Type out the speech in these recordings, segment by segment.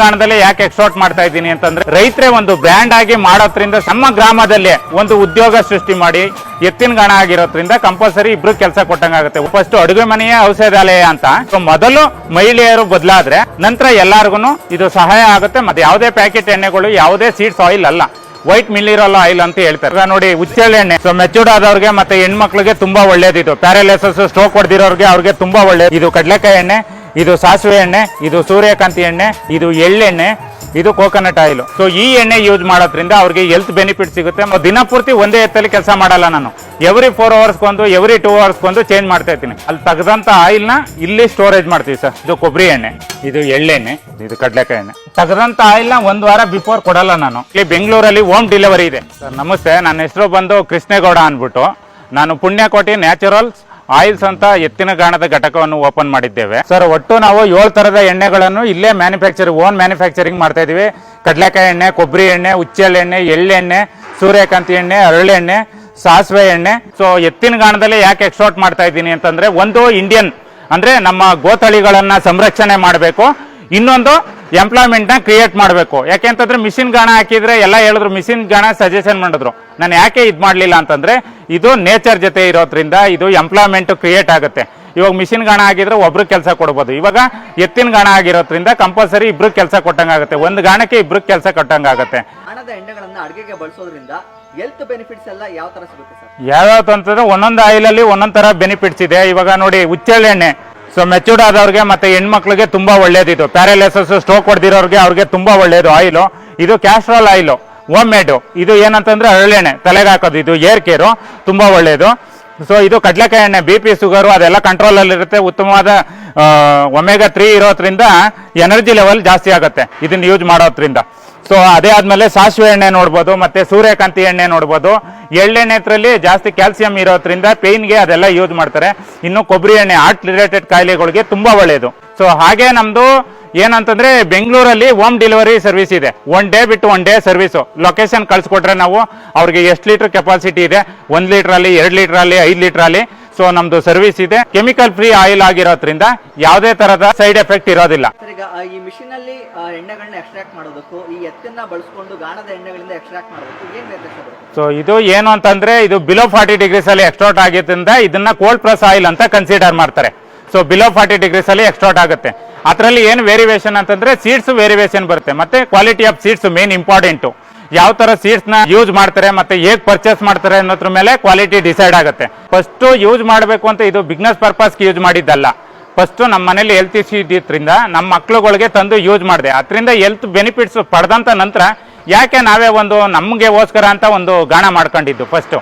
ಗಾಣದಲ್ಲಿ ಯಾಕೆ ಎಕ್ಸ್ಪೋರ್ಟ್ ಮಾಡ್ತಾ ಇದ್ದೀನಿ ಅಂತಂದ್ರೆ ರೈತರೇ ಒಂದು ಬ್ರ್ಯಾಂಡ್ ಆಗಿ ಮಾಡೋದ್ರಿಂದ ನಮ್ಮ ಗ್ರಾಮದಲ್ಲಿ ಒಂದು ಉದ್ಯೋಗ ಸೃಷ್ಟಿ ಮಾಡಿ ಎತ್ತಿನ ಗಾಣ ಆಗಿರೋದ್ರಿಂದ ಕಂಪಲ್ಸರಿ ಇಬ್ರು ಕೆಲಸ ಕೊಟ್ಟಂಗಾಗುತ್ತೆ. ಫಸ್ಟ್ ಅಡುಗೆ ಮನೆಯ ಔಷಧಾಲಯ ಅಂತ ಮೊದಲು ಮಹಿಳೆಯರು ಬದಲಾದ್ರೆ ನಂತರ ಎಲ್ಲಾರ್ಗು ಇದು ಸಹಾಯ ಆಗುತ್ತೆ. ಮತ್ತೆ ಯಾವುದೇ ಪ್ಯಾಕೆಟ್ ಎಣ್ಣೆಗಳು ಯಾವುದೇ ಸೀಡ್ಸ್ ಆಯಿಲ್ ಅಲ್ಲ, ವೈಟ್ ಮಿಲ್ಲಿರಲ್ ಆಯಿಲ್ ಅಂತ ಹೇಳ್ತಾರೆ. ನೋಡಿ ಉಚ್ಚೆಳ್ಳೆ ಎಣ್ಣೆ ಮೆಚೂರ್ಡ್ ಆದವ್ರಿಗೆ ಮತ್ತೆ ಹೆಣ್ಮಕ್ಳಿಗೆ ತುಂಬಾ ಒಳ್ಳೇದಿದು. ಪ್ಯಾರಾಲಿಸಿಸ್ ಸ್ಟ್ರೋಕ್ ಹೊಡೆದಿರೋರಿಗೆ ಅವ್ರಿಗೆ ತುಂಬಾ ಒಳ್ಳೇದು. ಇದು ಕಡಲೆಕಾಯಿ ಎಣ್ಣೆ, ಇದು ಸಾಸಿವೆ ಎಣ್ಣೆ, ಇದು ಸೂರ್ಯಕಾಂತಿ ಎಣ್ಣೆ, ಇದು ಎಳ್ಳೆಣ್ಣೆ, ಇದು ಕೋಕೋನಟ್ ಆಯಿಲ್. ಸೊ ಈ ಎಣ್ಣೆ ಯೂಸ್ ಮಾಡೋದ್ರಿಂದ ಅವ್ರಿಗೆ ಹೆಲ್ತ್ ಬೆನಿಫಿಟ್ ಸಿಗುತ್ತೆ. ದಿನಪೂರ್ತಿ ಒಂದೇ ಎತ್ತಲ್ಲಿ ಕೆಲಸ ಮಾಡಲ್ಲ ನಾನು. ಎವ್ರಿ 4 ಅವರ್ಸ್ಗೊಂದು ಎವ್ರಿ 2 ಅವರ್ಸ್ಗೊಂದು ಚೇಂಜ್ ಮಾಡ್ತಾ ಇರ್ತೀನಿ. ಅಲ್ಲಿ ತೆಗೆದಂತ ಆಯಿಲ್ನ ಇಲ್ಲಿ ಸ್ಟೋರೇಜ್ ಮಾಡ್ತೀವಿ ಸರ್. ಇದು ಕೊಬ್ಬರಿ ಎಣ್ಣೆ, ಇದು ಎಳ್ಳೆಣ್ಣೆ, ಇದು ಕಡಲೆಕಾಯಿ ಎಣ್ಣೆ. ತೆಗೆದಂತ ಆಯಿಲ್ನ 1 ವಾರ ಬಿಫೋರ್ ಕೊಡಲ್ಲ ನಾನು. ಇಲ್ಲಿ ಬೆಂಗಳೂರಲ್ಲಿ ಹೋಮ್ ಡೆಲಿವರಿ ಇದೆ ಸರ್. ನಮಸ್ತೆ, ನನ್ನ ಹೆಸರು ಬಂದು ಕೃಷ್ಣೇಗೌಡ ಅಂದ್ಬಿಟ್ಟು. ನಾನು ಪುಣ್ಯಕೋಟಿ ನ್ಯಾಚುರಲ್ಸ್ ಆಯಿಲ್ಸ್ ಅಂತ ಎತ್ತಿನ ಗಾಣದ ಘಟಕವನ್ನು ಓಪನ್ ಮಾಡಿದ್ದೇವೆ ಸರ್. ಒಟ್ಟು ನಾವು 7 ತರದ ಎಣ್ಣೆಗಳನ್ನು ಇಲ್ಲೇ ಓನ್ ಮ್ಯಾನುಫ್ಯಾಕ್ಚರಿಂಗ್ ಮಾಡ್ತಾ ಇದೀವಿ. ಕಡಲೆಕಾಯಿ ಎಣ್ಣೆ, ಕೊಬ್ಬರಿ ಎಣ್ಣೆ, ಉಚ್ಚೆಳ್ಳೆಣ್ಣೆ, ಎಳ್ಳೆಣ್ಣೆ, ಸೂರ್ಯಕಾಂತಿ ಎಣ್ಣೆ, ಹರಳೆಣ್ಣೆ, ಸಾಸಿವೆ ಎಣ್ಣೆ. ಸೊ ಎತ್ತಿನ ಗಾಣದಲ್ಲಿ ಯಾಕೆ ಎಕ್ಸ್ಪೋರ್ಟ್ ಮಾಡ್ತಾ ಇದ್ದೀನಿ ಅಂತಂದ್ರೆ, ಒಂದು ಇಂಡಿಯನ್ ಅಂದ್ರೆ ನಮ್ಮ ಗೋತಳಿಗಳನ್ನ ಸಂರಕ್ಷಣೆ ಮಾಡಬೇಕು, ಇನ್ನೊಂದು ಎಂಪ್ಲಾಯ್ಮೆಂಟ್ ನ ಕ್ರಿಯೇಟ್ ಮಾಡಬೇಕು. ಯಾಕೆಂತಂದ್ರೆ ಮಿಷಿನ್ ಗಾಣ ಹಾಕಿದ್ರೆ ಎಲ್ಲ ಹೇಳಿದ್ರು, ಮಿಷಿನ್ ಗಾಣ ಸಜೆಷನ್ ಮಾಡಿದ್ರು. ನಾನು ಯಾಕೆ ಇದು ಮಾಡಲಿಲ್ಲ ಅಂತಂದ್ರೆ, ಇದು ನೇಚರ್ ಜೊತೆ ಇರೋದ್ರಿಂದ ಇದು ಎಂಪ್ಲಾಯ್ಮೆಂಟ್ ಕ್ರಿಯೇಟ್ ಆಗುತ್ತೆ. ಇವಾಗ ಮಿಷಿನ್ ಗಾಣ ಆಗಿದ್ರೆ ಒಬ್ರು ಕೆಲಸ ಕೊಡ್ಬೋದು, ಇವಾಗ ಎತ್ತಿನ ಗಾಣ ಆಗಿರೋದ್ರಿಂದ ಕಂಪಲ್ಸರಿ ಇಬ್ರು ಕೆಲಸ ಕೊಟ್ಟಂಗಾಗುತ್ತೆ. ಒಂದು ಗಾಣಕ್ಕೆ ಇಬ್ರು ಕೆಲಸ ಕೊಟ್ಟಂಗಾಗುತ್ತೆ. ಗಾಣದ ಎಣ್ಣೆಗಳನ್ನ ಅಡುಗೆಗೆ ಬಳಸೋದ್ರಿಂದ ಹೆಲ್ತ್ ಬೆನಿಫಿಟ್ಸ್ ಎಲ್ಲ ಯಾವ ತರ ಸಿಗುತ್ತೆ ಸರ್? ಯಾವ್ಯಾವ ಅಂತಂದ್ರೆ ಒಂದೊಂದು ಆಯಿಲ್ ಅಲ್ಲಿ ಒಂದೊಂದ್ ತರ ಬೆನಿಫಿಟ್ಸ್ ಇದೆ. ಇವಾಗ ನೋಡಿ ಉಚ್ಚೆಳ್ಳೆಣ್ಣೆ, ಸೊ ಮೆಚೂರ್ಡ್ ಆದವ್ರಿಗೆ ಮತ್ತೆ ಹೆಣ್ಮಕ್ಳಿಗೆ ತುಂಬಾ ಒಳ್ಳೇದಿದು. ಪ್ಯಾರಾಲಿಸಿಸ್ ಸ್ಟ್ರೋಕ್ ಹೊಡೆದಿರೋರಿಗೆ ಅವ್ರಿಗೆ ತುಂಬಾ ಒಳ್ಳೇದು ಆಯಿಲು. ಇದು ಕ್ಯಾಸ್ಟ್ರಾಲ್ ಆಯಿಲ್ ಹೋಮ್ ಮೇಡ್. ಇದು ಏನಂತಂದ್ರೆ ಹರಳೆಣ್ಣೆ ತಲೆಗೆ ಹಾಕೋದು, ಇದು ಏರ್ ಕೇರು, ತುಂಬಾ ಒಳ್ಳೇದು. ಸೊ ಇದು ಕಡಲೆಕಾಯಿ ಎಣ್ಣೆ, BP ಶುಗರು ಅದೆಲ್ಲ ಕಂಟ್ರೋಲ್ ಅಲ್ಲಿ ಇರುತ್ತೆ. ಉತ್ತಮವಾದ ಒಮೆಗಾ 3 ಇರೋದ್ರಿಂದ ಎನರ್ಜಿ ಲೆವೆಲ್ ಜಾಸ್ತಿ ಆಗುತ್ತೆ ಇದನ್ನ ಯೂಸ್ ಮಾಡೋದ್ರಿಂದ. ಸೊ ಅದೇ ಆದ್ಮೇಲೆ ಸಾಸಿವೆ ಎಣ್ಣೆ ನೋಡ್ಬೋದು, ಮತ್ತೆ ಸೂರ್ಯಕಾಂತಿ ಎಣ್ಣೆ ನೋಡ್ಬೋದು. ಎಳ್ಳೆಣ್ಣೆ ಹತ್ರಲ್ಲಿ ಜಾಸ್ತಿ ಕ್ಯಾಲ್ಸಿಯಂ ಇರೋದ್ರಿಂದ ಪೇನ್ಗೆ ಅದೆಲ್ಲ ಯೂಸ್ ಮಾಡ್ತಾರೆ. ಇನ್ನು ಕೊಬ್ಬರಿ ಎಣ್ಣೆ ಹಾರ್ಟ್ ರಿಲೇಟೆಡ್ ಕಾಯಿಲೆಗಳಿಗೆ ತುಂಬಾ ಒಳ್ಳೆಯದು. ಸೊ ಹಾಗೆ ನಮ್ದು ಏನಂತಂದ್ರೆ ಬೆಂಗಳೂರಲ್ಲಿ ಹೋಮ್ ಡೆಲಿವರಿ ಸರ್ವಿಸ್ ಇದೆ. 1 ಡೇ ಬಿಟ್ಟು 1 ಡೇ ಸರ್ವಿಸು. ಲೊಕೇಶನ್ ಕಳ್ಸಿಕೊಟ್ರೆ ನಾವು ಅವ್ರಿಗೆ ಎಷ್ಟು ಲೀಟರ್ ಕೆಪಾಸಿಟಿ ಇದೆ, 1 ಲೀಟರ್ ಅಲ್ಲಿ, 2 ಲೀಟರ್ ಅಲ್ಲಿ, 5 ಲೀಟರ್ ಅಲ್ಲಿ, ಸೊ ನಮ್ದು ಸರ್ವಿಸ್ ಇದೆ. ಕೆಮಿಕಲ್ ಫ್ರೀ ಆಯಿಲ್ ಆಗಿರೋದ್ರಿಂದ ಯಾವುದೇ ತರದ ಸೈಡ್ ಎಫೆಕ್ಟ್ ಇರೋದಿಲ್ಲ. ಈಗ ಈ ಮಿಷಿನ್ ಅಲ್ಲಿ ಎಣ್ಣೆಗಳನ್ನ ಎಕ್ಸ್ಟ್ರಾಕ್ಟ್ ಮಾಡೋದಕ್ಕೂ ಈ ಎತ್ತನ್ನ ಬಳಸ್ಕೊಂಡು ಗಾಣದ ಎಣ್ಣೆಗಳಿಂದ ಎಕ್ಸ್ಟ್ರಾಕ್ಟ್ ಮಾಡೋದಕ್ಕೂ ಏನ್ ವ್ಯತ್ಯಾಸ ಬರುತ್ತೆ? ಸೊ ಇದು ಏನು ಅಂತಂದ್ರೆ, ಇದು ಬಿಲೋ 40 ಡಿಗ್ರೀಸ್ ಅಲ್ಲಿ ಎಕ್ಸ್ಟ್ರಾಕ್ಟ್ ಆಗಿದ್ದರಿಂದ ಇದನ್ನ ಕೋಲ್ಡ್ ಪ್ರೆಸ್ ಆಯಿಲ್ ಅಂತ ಕನ್ಸಿಡರ್ ಮಾಡ್ತಾರೆ. ಸೊ ಬಿಲೋ 40 ಡಿಗ್ರೀಸ್ ಅಲ್ಲಿ ಎಕ್ಸ್ಟ್ರಾಕ್ಟ್ ಆಗುತ್ತೆ. ಅದರಲ್ಲಿ ಏನು ವೇರಿಯೇಷನ್ ಅಂತಂದ್ರೆ ಸೀಡ್ಸ್ ವೇರಿಯೇಷನ್ ಬರುತ್ತೆ, ಮತ್ತೆ quality of seeds main important. ಯಾವ ತರ ಸೀಡ್ಸ್ ನ ಯೂಸ್ ಮಾಡ್ತಾರೆ ಮತ್ತೆ ಹೇಗ್ ಪರ್ಚೇಸ್ ಮಾಡ್ತಾರೆ ಅನ್ನೋದ್ರ ಮೇಲೆ ಕ್ವಾಲಿಟಿ ಡಿಸೈಡ್ ಆಗುತ್ತೆ. ಫಸ್ಟ್ ಯೂಸ್ ಮಾಡಬೇಕು ಅಂತ ಇದು ಬಿಸ್ನೆಸ್ ಪರ್ಪಸ್ಗೆ ಯೂಸ್ ಮಾಡಿದ್ದಲ್ಲ. ಫಸ್ಟ್ ನಮ್ಮ ಮನೇಲಿ ಹೆಲ್ತ್ ಇಶ್ಯೂ ಇದ್ರಿಂದ ನಮ್ಮ ಮಕ್ಳುಗಳಿಗೆ ತಂದು ಯೂಸ್ ಮಾಡಿದೆ. ಅದರಿಂದ ಹೆಲ್ತ್ ಬೆನಿಫಿಟ್ಸ್ ಪಡೆದಂತ ನಂತರ ಯಾಕೆ ನಾವೇ ಒಂದು ನಮಗೆಗೋಸ್ಕರ ಅಂತ ಒಂದು ಗಾಣ ಮಾಡ್ಕೊಂಡಿದ್ದು ಫಸ್ಟ್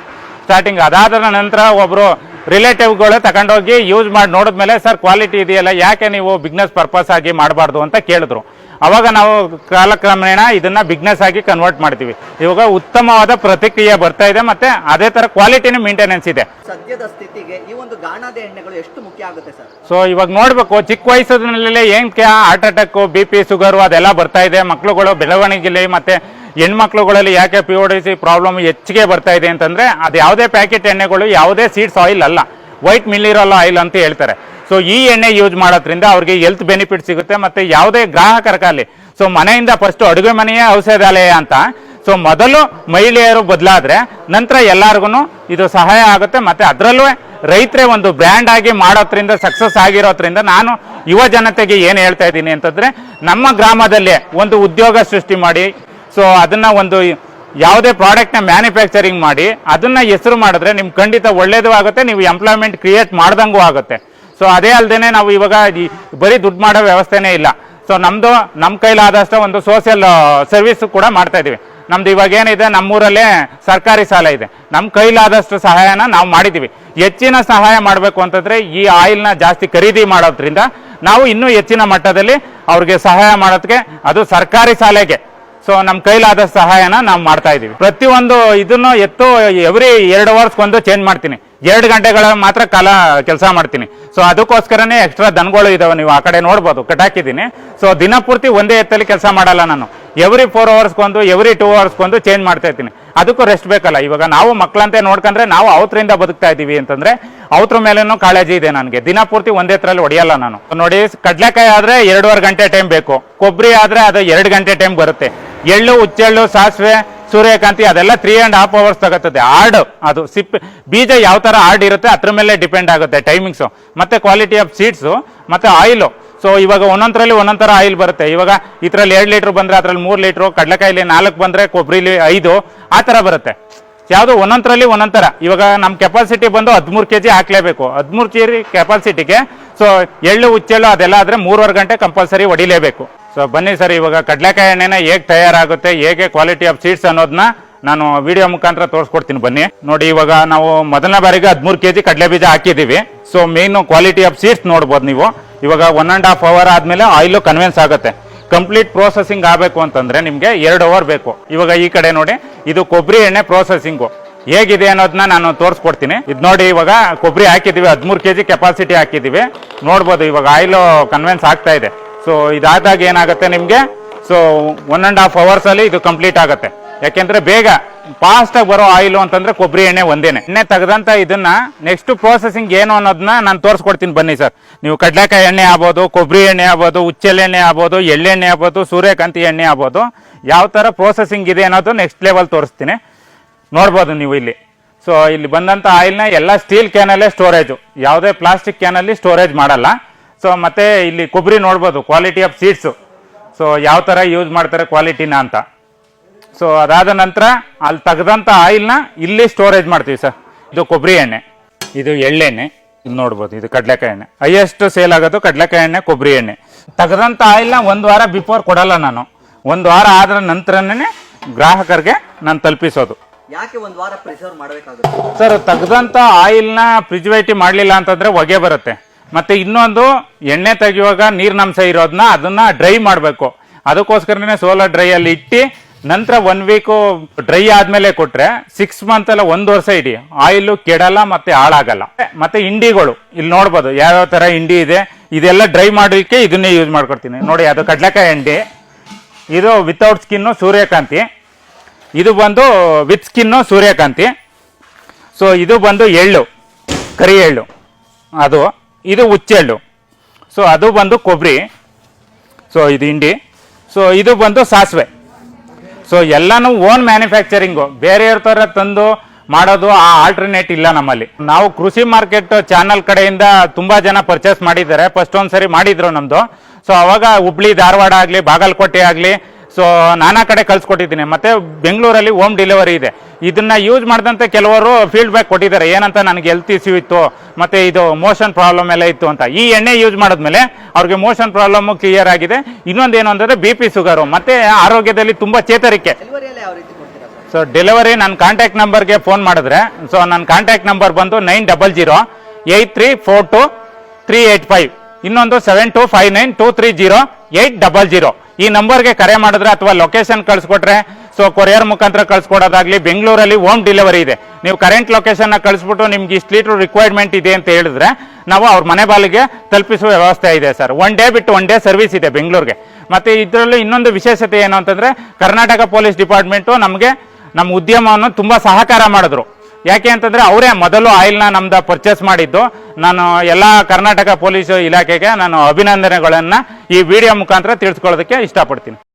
ಸ್ಟಾರ್ಟಿಂಗ್. ಅದಾದ ನಂತರ ಒಬ್ರು ರಿಲೇಟಿವ್ಗಳು ತಗೊಂಡೋಗಿ ಯೂಸ್ ಮಾಡಿ ನೋಡಿದ್ಮೇಲೆ, ಸರ್ ಕ್ವಾಲಿಟಿ ಇದೆಯಲ್ಲ, ಯಾಕೆ ನೀವು ಬಿಸ್ನೆಸ್ ಪರ್ಪಸ್ ಆಗಿ ಮಾಡಬಾರ್ದು ಅಂತ ಕೇಳಿದ್ರು. ಅವಾಗ ನಾವು ಕಾಲಕ್ರಮೇಣ ಇದನ್ನ ಬಿಸ್ನೆಸ್ ಆಗಿ ಕನ್ವರ್ಟ್ ಮಾಡ್ತೀವಿ. ಇವಾಗ ಉತ್ತಮವಾದ ಪ್ರತಿಕ್ರಿಯೆ ಬರ್ತಾ ಇದೆ, ಮತ್ತೆ ಅದೇ ತರ ಕ್ವಾಲಿಟಿನ ಮೇಂಟೆನೆನ್ಸ್ ಇದೆ. ಸದ್ಯದ ಸ್ಥಿತಿಗೆ ಈ ಒಂದು ಗಾಣದ ಎಣ್ಣೆಗಳು ಎಷ್ಟು ಮುಖ್ಯ ಆಗುತ್ತೆ ಸರ್? ಸೊ ಇವಾಗ ನೋಡ್ಬೇಕು, ಚಿಕ್ಕ ವಯಸ್ಸಿನಲ್ಲೇ ಏನ್ಕೆ ಹಾರ್ಟ್ ಅಟ್ಯಾಕ್, BP ಶುಗರು ಅದೆಲ್ಲ ಬರ್ತಾ ಇದೆ. ಮಕ್ಳುಗಳು ಬೆಳವಣಿಗೆಲಿ ಮತ್ತೆ ಹೆಣ್ಮಕ್ಳುಗಳಲ್ಲಿ ಯಾಕೆ PODC ಪ್ರಾಬ್ಲಮ್ ಹೆಚ್ಚಿಗೆ ಬರ್ತಾ ಇದೆ ಅಂತಂದ್ರೆ, ಅದು ಯಾವುದೇ ಪ್ಯಾಕೆಟ್ ಎಣ್ಣೆಗಳು ಯಾವುದೇ ಸೀಡ್ಸ್ ಆಯಿಲ್ ಅಲ್ಲ, ವೈಟ್ ಮಿಲ್ಲಿರಲ್ ಆಯಿಲ್ ಅಂತ ಹೇಳ್ತಾರೆ. ಸೊ ಈ ಎಣ್ಣೆ ಯೂಸ್ ಮಾಡೋದ್ರಿಂದ ಅವ್ರಿಗೆ ಹೆಲ್ತ್ ಬೆನಿಫಿಟ್ ಸಿಗುತ್ತೆ. ಮತ್ತೆ ಯಾವುದೇ ಗ್ರಾಹಕರಲ್ಲಿ ಸೊ ಮನೆಯಿಂದ ಫಸ್ಟ್ ಅಡುಗೆ ಮನೆಯ ಔಷಧಾಲಯ ಅಂತ. ಸೊ ಮೊದಲು ಮಹಿಳೆಯರು ಬದಲಾದ್ರೆ ನಂತರ ಎಲ್ಲಾರ್ಗು ಇದು ಸಹಾಯ ಆಗುತ್ತೆ. ಮತ್ತೆ ಅದರಲ್ಲೂ ರೈತರೇ ಒಂದು ಬ್ರ್ಯಾಂಡ್ ಆಗಿ ಮಾಡೋದ್ರಿಂದ ಸಕ್ಸಸ್ ಆಗಿರೋದ್ರಿಂದ ನಾನು ಯುವ ಜನತೆಗೆ ಏನು ಹೇಳ್ತಾ ಇದ್ದೀನಿ ಅಂತಂದ್ರೆ, ನಮ್ಮ ಗ್ರಾಮದಲ್ಲೇ ಒಂದು ಉದ್ಯೋಗ ಸೃಷ್ಟಿ ಮಾಡಿ, ಸೊ ಅದನ್ನ ಒಂದು ಯಾವುದೇ ಪ್ರಾಡಕ್ಟ್ನ ಮ್ಯಾನುಫ್ಯಾಕ್ಚರಿಂಗ್ ಮಾಡಿ ಅದನ್ನ ಹೆಸರು ಮಾಡಿದ್ರೆ ನಿಮ್ಗೆ ಖಂಡಿತ ಒಳ್ಳೇದು ಆಗುತ್ತೆ, ನೀವು ಎಂಪ್ಲಾಯ್ಮೆಂಟ್ ಕ್ರಿಯೇಟ್ ಮಾಡ್ದಂಗೂ ಆಗುತ್ತೆ. ಸೊ ಅದೇ ಅಲ್ಲದೆ ನಾವು ಇವಾಗ ಬರೀ ದುಡ್ಡು ಮಾಡೋ ವ್ಯವಸ್ಥೆನೇ ಇಲ್ಲ. ಸೊ ನಮ್ಮದು ನಮ್ಮ ಕೈಲಾದಷ್ಟು ಒಂದು ಸೋಷಿಯಲ್ ಸರ್ವಿಸ್ ಕೂಡ ಮಾಡ್ತಾ ಇದೀವಿ. ನಮ್ದು ಇವಾಗ ಏನಿದೆ, ನಮ್ಮೂರಲ್ಲೇ ಸರ್ಕಾರಿ ಶಾಲೆ ಇದೆ, ನಮ್ಮ ಕೈಲಾದಷ್ಟು ಸಹಾಯನ ನಾವು ಮಾಡಿದ್ದೀವಿ. ಹೆಚ್ಚಿನ ಸಹಾಯ ಮಾಡಬೇಕು ಅಂತಂದರೆ ಈ ಆಯಿಲ್ನ ಜಾಸ್ತಿ ಖರೀದಿ ಮಾಡೋದ್ರಿಂದ ನಾವು ಇನ್ನೂ ಹೆಚ್ಚಿನ ಮಟ್ಟದಲ್ಲಿ ಅವ್ರಿಗೆ ಸಹಾಯ ಮಾಡೋದಕ್ಕೆ, ಅದು ಸರ್ಕಾರಿ ಶಾಲೆಗೆ ಸೊ ನಮ್ಮ ಕೈಲಾದ ಸಹಾಯನ ನಾವು ಮಾಡ್ತಾ ಇದೀವಿ. ಪ್ರತಿಯೊಂದು ಇದನ್ನು ಎತ್ತು ಎವ್ರಿ 2 ಅವರ್ಸ್ಗೊಂದು ಚೇಂಜ್ ಮಾಡ್ತೀನಿ. 2 ಗಂಟೆಗಳ ಮಾತ್ರ ಕಾಲ ಕೆಲಸ ಮಾಡ್ತೀನಿ. ಸೊ ಅದಕ್ಕೋಸ್ಕರನೇ ಎಕ್ಸ್ಟ್ರಾ ದನಗಳು ಇದಾವೆ, ನೀವು ಆ ಕಡೆ ನೋಡ್ಬೋದು, ಕಟಾಕಿದ್ದೀನಿ. ಸೊ ದಿನಪೂರ್ತಿ ಒಂದೇ ಎತ್ತಲ್ಲಿ ಕೆಲಸ ಮಾಡಲ್ಲ ನಾನು. ಎವ್ರಿ 4 ಅವರ್ಸ್ಗೊಂದು ಎವ್ರಿ 2 ಅವರ್ಸ್ಗೊಂದು ಚೇಂಜ್ ಮಾಡ್ತಾ ಇರ್ತೀನಿ. ಅದಕ್ಕೂ ರೆಸ್ಟ್ ಬೇಕಲ್ಲ. ಇವಾಗ ನಾವು ಮಕ್ಕಳಂತೆ ನೋಡ್ಕೊಂಡ್ರೆ ನಾವು ಅವತ್ತರಿಂದ ಬದುಕ್ತಾ ಇದ್ದೀವಿ ಅಂತಂದ್ರೆ ಅವತ್ರ ಮೇಲೇನೂ ಕಾಳಜಿ ಇದೆ ನನಗೆ. ದಿನ ಪೂರ್ತಿ ಒಂದೇ ಥರಲ್ಲಿ ಹೊಡೆಯಲ್ಲ ನಾನು. ನೋಡಿ, ಕಡ್ಲೆಕಾಯಿ ಆದರೆ 2.5 ಗಂಟೆ ಟೈಮ್ ಬೇಕು, ಕೊಬ್ಬರಿ ಆದರೆ ಅದು 2 ಗಂಟೆ ಟೈಮ್ ಬರುತ್ತೆ, ಎಳ್ಳು, ಹುಚ್ಚೆಳ್ಳು, ಸಾಸಿವೆ, ಸೂರ್ಯಕಾಂತಿ ಅದೆಲ್ಲ 3.5 ಅವರ್ಸ್ ತಗೋತದೆ. ಆರ್ಡ್ ಅದು ಬೀಜ ಯಾವ ಥರ ಆರ್ಡ್ ಇರುತ್ತೆ ಅದ್ರ ಮೇಲೆ ಡಿಪೆಂಡ್ ಆಗುತ್ತೆ ಟೈಮಿಂಗ್ಸು, ಮತ್ತು ಕ್ವಾಲಿಟಿ ಆಫ್ ಸೀಡ್ಸು, ಮತ್ತು ಆಯಿಲು. ಸೊ ಇವಾಗ ಒಂದೊಂದರಲ್ಲಿ ಒಂದೊಂದು ಥರ ಆಯಿಲ್ ಬರುತ್ತೆ. ಇವಾಗ ಇದರಲ್ಲಿ 2 ಲೀಟ್ರ್ ಬಂದರೆ ಅದರಲ್ಲಿ 3 ಲೀಟ್ರು, ಕಡಲೆಕಾಯಲ್ಲಿ 4 ಬಂದರೆ ಕೊಬ್ಬರಿಲಿ 5, ಆ ಥರ ಬರುತ್ತೆ. ಯಾವುದು ಒಂದೊಂದರಲ್ಲಿ ಒಂದೊಂದು ಥರ. ಇವಾಗ ನಮ್ಮ ಕೆಪಾಸಿಟಿ ಬಂದು 13 kg ಹಾಕಲೇಬೇಕು. 13 kg ಕೆಪಾಸಿಟಿಗೆ ಸೊ ಎಳ್ಳು, ಹುಚ್ಚೆಳ್ಳು ಅದೆಲ್ಲ ಆದರೆ 3.5 ಗಂಟೆ ಕಂಪಲ್ಸರಿ ಹೊಡಿಲೇಬೇಕು. ಸೊ ಬನ್ನಿ ಸರ್, ಇವಾಗ ಕಡಲೆಕಾಯಿ ಎಣ್ಣೆನ ಹೇಗೆ ತಯಾರಾಗುತ್ತೆ, ಹೇಗೆ ಕ್ವಾಲಿಟಿ ಆಫ್ ಸೀಡ್ಸ್ ಅನ್ನೋದನ್ನ ನಾನು ವಿಡಿಯೋ ಮುಖಾಂತರ ತೋರಿಸ್ಕೊಡ್ತೀನಿ ಬನ್ನಿ. ನೋಡಿ, ಇವಾಗ ನಾವು ಮೊದಲನೇ ಬಾರಿಗೆ 13 kg ಕಡಲೆ ಬೀಜ ಹಾಕಿದ್ದೀವಿ. So main quality of seeds ನೋಡ್ಬೋದು ನೀವು. ಇವಾಗ 1.5 ಅವರ್ ಆದಮೇಲೆ ಆಯಿಲು ಕನ್ವೆನ್ಸ್ ಆಗುತ್ತೆ. ಕಂಪ್ಲೀಟ್ ಪ್ರೋಸೆಸಿಂಗ್ ಆಗಬೇಕು ಅಂತಂದ್ರೆ ನಿಮಗೆ 2 ಅವರ್ ಬೇಕು. ಇವಾಗ ಈ ಕಡೆ ನೋಡಿ, ಇದು ಕೊಬ್ಬರಿ ಎಣ್ಣೆ ಪ್ರೋಸೆಸಿಂಗು ಹೇಗಿದೆ ಅನ್ನೋದನ್ನ ನಾನು ತೋರಿಸ್ಕೊಡ್ತೀನಿ. ಇದು ನೋಡಿ, ಇವಾಗ ಕೊಬ್ಬರಿ ಹಾಕಿದ್ದೀವಿ, 13 kg ಕೆಪಾಸಿಟಿ ಹಾಕಿದ್ದೀವಿ. ನೋಡ್ಬೋದು ಇವಾಗ ಆಯಿಲು ಕನ್ವೆನ್ಸ್ ಆಗ್ತಾ ಇದೆ. ಸೊ ಇದಾದಾಗ ಏನಾಗುತ್ತೆ ನಿಮಗೆ, ಸೊ 1.5 ಅವರ್ಸಲ್ಲಿ ಇದು ಕಂಪ್ಲೀಟ್ ಆಗುತ್ತೆ. ಯಾಕೆಂದ್ರೆ ಬೇಗ ಫಾಸ್ಟಾಗಿ ಬರೋ ಆಯಿಲು ಅಂತಂದ್ರೆ ಕೊಬ್ಬರಿ ಎಣ್ಣೆ ಒಂದೇನೆ. ಎಣ್ಣೆ ತೆಗೆದಂತ ಇದನ್ನ ನೆಕ್ಸ್ಟ್ ಪ್ರೋಸೆಸಿಂಗ್ ಏನು ಅನ್ನೋದನ್ನ ನಾನು ತೋರಿಸ್ಕೊಡ್ತೀನಿ ಬನ್ನಿ ಸರ್. ನೀವು ಕಡಲೆಕಾಯಿ ಎಣ್ಣೆ ಆಗ್ಬೋದು, ಕೊಬ್ಬರಿ ಎಣ್ಣೆ ಆಗ್ಬೋದು, ಹುಚ್ಚೆಳ್ಳೆಣ್ಣೆ ಆಗ್ಬೋದು, ಎಳ್ಳೆಣ್ಣೆ ಆಗ್ಬೋದು, ಸೂರ್ಯಕಾಂತಿ ಎಣ್ಣೆ ಆಗ್ಬೋದು, ಯಾವ ಥರ ಪ್ರೋಸೆಸಿಂಗ್ ಇದೆ ಅನ್ನೋದು ನೆಕ್ಸ್ಟ್ ಲೆವೆಲ್ ತೋರಿಸ್ತೀನಿ. ನೋಡ್ಬೋದು ನೀವು ಇಲ್ಲಿ. ಸೊ ಇಲ್ಲಿ ಬಂದಂಥ ಆಯಿಲ್ನ ಎಲ್ಲ ಸ್ಟೀಲ್ ಕ್ಯಾನಲ್ಲೇ ಸ್ಟೋರೇಜು, ಯಾವುದೇ ಪ್ಲಾಸ್ಟಿಕ್ ಕ್ಯಾನಲ್ಲಿ ಸ್ಟೋರೇಜ್ ಮಾಡಲ್ಲ. ಸೊ ಮತ್ತೆ ಇಲ್ಲಿ ಕೊಬ್ಬರಿ ನೋಡ್ಬೋದು, ಕ್ವಾಲಿಟಿ ಆಫ್ ಸೀಡ್ಸು. ಸೊ ಯಾವ ಥರ ಯೂಸ್ ಮಾಡ್ತಾರೆ ಕ್ವಾಲಿಟಿನ ಅಂತ. ಸೊ ಅದಾದ ನಂತರ ಅಲ್ಲಿ ತೆಗೆದಂಥ ಆಯಿಲ್ನ ಇಲ್ಲಿ ಸ್ಟೋರೇಜ್ ಮಾಡ್ತೀವಿ ಸರ್. ಇದು ಕೊಬ್ಬರಿ ಎಣ್ಣೆ, ಇದು ಎಳ್ಳೆಣ್ಣೆ, ಇಲ್ಲಿ ನೋಡ್ಬೋದು ಇದು ಕಡಲೆಕಾಯಿ ಎಣ್ಣೆ. ಹೈಯೆಸ್ಟ್ ಸೇಲ್ ಆಗೋದು ಕಡಲೆಕಾಯಿ ಎಣ್ಣೆ, ಕೊಬ್ಬರಿ ಎಣ್ಣೆ. ತೆಗೆದಂಥ ಆಯಿಲ್ನ 1 ವಾರ ಬಿಫೋರ್ ಕೊಡಲ್ಲ ನಾನು. 1 ವಾರ ಆದ ನಂತರನೇ ಗ್ರಾಹಕರಿಗೆ ನಾನು ತಲುಪಿಸೋದು. ಯಾಕೆ 1 ವಾರ ಪ್ರಿಸರ್ವ್ ಮಾಡಬೇಕಾಗುತ್ತೆ ಸರ್? ತೆಗೆದಂಥ ಆಯಿಲ್ನ ಪ್ರಿಸರ್ವೇಟಿವ್ ಮಾಡಲಿಲ್ಲ ಅಂತಂದ್ರೆ ಹೊಗೆ ಬರುತ್ತೆ. ಮತ್ತೆ ಇನ್ನೊಂದು, ಎಣ್ಣೆ ತೆಗೆಯುವಾಗ ನೀರಿನಂಶ ಇರೋದನ್ನ ಅದನ್ನ ಡ್ರೈ ಮಾಡಬೇಕು. ಅದಕ್ಕೋಸ್ಕರನೇ ಸೋಲಾರ್ ಡ್ರೈ ಅಲ್ಲಿ ಇಟ್ಟು ನಂತರ 1 ವೀಕು ಡ್ರೈ ಆದ್ಮೇಲೆ ಕೊಟ್ರೆ 6 ಮಂತ್ ಅಲ್ಲ 1 ವರ್ಷ ಇಡೀ ಆಯಿಲ್ ಕೆಡಲ್ಲ ಮತ್ತೆ ಹಾಳಾಗಲ್ಲ. ಮತ್ತೆ ಹಿಂಡಿಗಳು ಇಲ್ಲಿ ನೋಡ್ಬೋದು ಯಾವ್ಯಾವ ತರ ಹಿಂಡಿ ಇದೆ. ಇದೆಲ್ಲ ಡ್ರೈ ಮಾಡೋದಕ್ಕೆ ಇದನ್ನೇ ಯೂಸ್ ಮಾಡ್ಕೊಡ್ತೀನಿ. ನೋಡಿ, ಅದು ಕಡಲೆಕಾಯಿ ಹಿಂಡಿ, ಇದು ವಿತೌಟ್ ಸ್ಕಿನ್ನು ಸೂರ್ಯಕಾಂತಿ, ಇದು ಬಂದು ವಿತ್ ಸ್ಕಿನ್ನು ಸೂರ್ಯಕಾಂತಿ. ಸೊ ಇದು ಬಂದು ಎಳ್ಳು, ಕರಿ ಎಳ್ಳು, ಅದು ಇದು ಹುಚ್ಚೆಳ್ಳು. ಸೊ ಅದು ಬಂದು ಕೊಬ್ಬರಿ. ಸೊ ಇದು ಹಿಂಡಿ. ಸೊ ಇದು ಬಂದು ಸಾಸಿವೆ. ಸೊ ಎಲ್ಲನೂ ಓನ್ ಮ್ಯಾನುಫ್ಯಾಕ್ಚರಿಂಗು, ಬೇರೆಯವ್ರ ಥರ ತಂದು ಮಾಡೋದು ಆ ಆಲ್ಟರ್ನೇಟ್ ಇಲ್ಲ ನಮ್ಮಲ್ಲಿ. ನಾವು ಕೃಷಿ ಮಾರ್ಕೆಟ್ ಚಾನಲ್ ಕಡೆಯಿಂದ ತುಂಬ ಜನ ಪರ್ಚೇಸ್ ಮಾಡಿದ್ದಾರೆ. ಫಸ್ಟ್ ಒಂದ್ಸರಿ ಮಾಡಿದ್ರು ನಮ್ಮದು. ಸೊ ಅವಾಗ ಹುಬ್ಳಿ, ಧಾರವಾಡ ಆಗಲಿ, ಬಾಗಲಕೋಟೆ ಆಗಲಿ, ಸೊ ನಾನಾ ಕಡೆ ಕಳ್ಸಿಕೊಟ್ಟಿದ್ದೀನಿ. ಮತ್ತೆ ಬೆಂಗಳೂರಲ್ಲಿ ಹೋಮ್ ಡೆಲಿವರಿ ಇದೆ. ಇದನ್ನ ಯೂಸ್ ಮಾಡಿದಂಥ ಕೆಲವರು ಫೀಡ್ಬ್ಯಾಕ್ ಕೊಟ್ಟಿದ್ದಾರೆ, ಏನಂತ ನನಗೆ ಹೆಲ್ತ್ ಇಶ್ಯೂ ಇತ್ತು, ಮತ್ತೆ ಇದು ಮೋಷನ್ ಪ್ರಾಬ್ಲಮ್ ಎಲ್ಲ ಇತ್ತು ಅಂತ. ಈ ಎಣ್ಣೆ ಯೂಸ್ ಮಾಡಿದ್ಮೇಲೆ ಅವ್ರಿಗೆ ಮೋಷನ್ ಪ್ರಾಬ್ಲಮ್ ಕ್ಲಿಯರ್ ಆಗಿದೆ. ಇನ್ನೊಂದೇನು ಅಂದರೆ BP, ಶುಗರು, ಮತ್ತೆ ಆರೋಗ್ಯದಲ್ಲಿ ತುಂಬ ಚೇತರಿಕೆ. ಡೆಲಿವರಿಯಲ್ಲಿ ಯಾವ ರೀತಿ ಕೊಡ್ತೀರಾ ಸರ್? ಸೊ ಡೆಲಿವರಿ ನನ್ನ ಕಾಂಟ್ಯಾಕ್ಟ್ ನಂಬರ್ಗೆ ಫೋನ್ ಮಾಡಿದ್ರೆ, ಸೊ ನನ್ನ ಕಾಂಟ್ಯಾಕ್ಟ್ ನಂಬರ್ ಬಂದು 9008342385, ಇನ್ನೊಂದು 7259230800. ಈ ನಂಬರ್ಗೆ ಕರೆ ಮಾಡಿದ್ರೆ ಅಥವಾ ಲೊಕೇಶನ್ ಕಳಿಸ್ಕೊಟ್ರೆ, ಸೊ ಕೊರಿಯರ್ ಮುಖಾಂತರ ಕಳ್ಸಿಕೊಡೋದಾಗ್ಲಿ. ಬೆಂಗಳೂರಲ್ಲಿ ಹೋಮ್ ಡೆಲಿವರಿ ಇದೆ. ನೀವು ಕರೆಂಟ್ ಲೊಕೇಶನ್ನ ಕಳಿಸ್ಬಿಟ್ಟು ನಿಮ್ಗೆ ಇಷ್ಟು ಲೀಟ್ರ್ ರಿಕ್ವೈರ್ಮೆಂಟ್ ಇದೆ ಅಂತ ಹೇಳಿದ್ರೆ ನಾವು ಅವ್ರ ಮನೆ ಬಾಲಿಗೆ ತಲುಪಿಸುವ ವ್ಯವಸ್ಥೆ ಇದೆ ಸರ್. 1 ಡೇ ಬಿಟ್ಟು 1 ಡೇ ಸರ್ವಿಸ್ ಇದೆ ಬೆಂಗಳೂರಿಗೆ. ಮತ್ತೆ ಇದರಲ್ಲಿ ಇನ್ನೊಂದು ವಿಶೇಷತೆ ಏನು ಅಂತಂದ್ರೆ, ಕರ್ನಾಟಕ ಪೊಲೀಸ್ ಡಿಪಾರ್ಟ್ಮೆಂಟು ನಮಗೆ ನಮ್ಮ ಉದ್ಯಮವನ್ನು ತುಂಬ ಸಹಕಾರ ಮಾಡಿದ್ರು. ಯಾಕೆ ಅಂತಂದ್ರೆ ಅವರೇ ಮೊದಲು ಆಯಿಲ್ನ ನಮ್ದು ಪರ್ಚೇಸ್ ಮಾಡಿದ್ದು. ನಾನು ಎಲ್ಲ ಕರ್ನಾಟಕ ಪೊಲೀಸ್ ಇಲಾಖೆಗೆ ನಾನು ಅಭಿನಂದನೆಗಳನ್ನು ಈ ವಿಡಿಯೋ ಮುಖಾಂತರ ತಿಳಿಸ್ಕೊಳ್ಳೋದಕ್ಕೆ ಇಷ್ಟಪಡ್ತೀನಿ.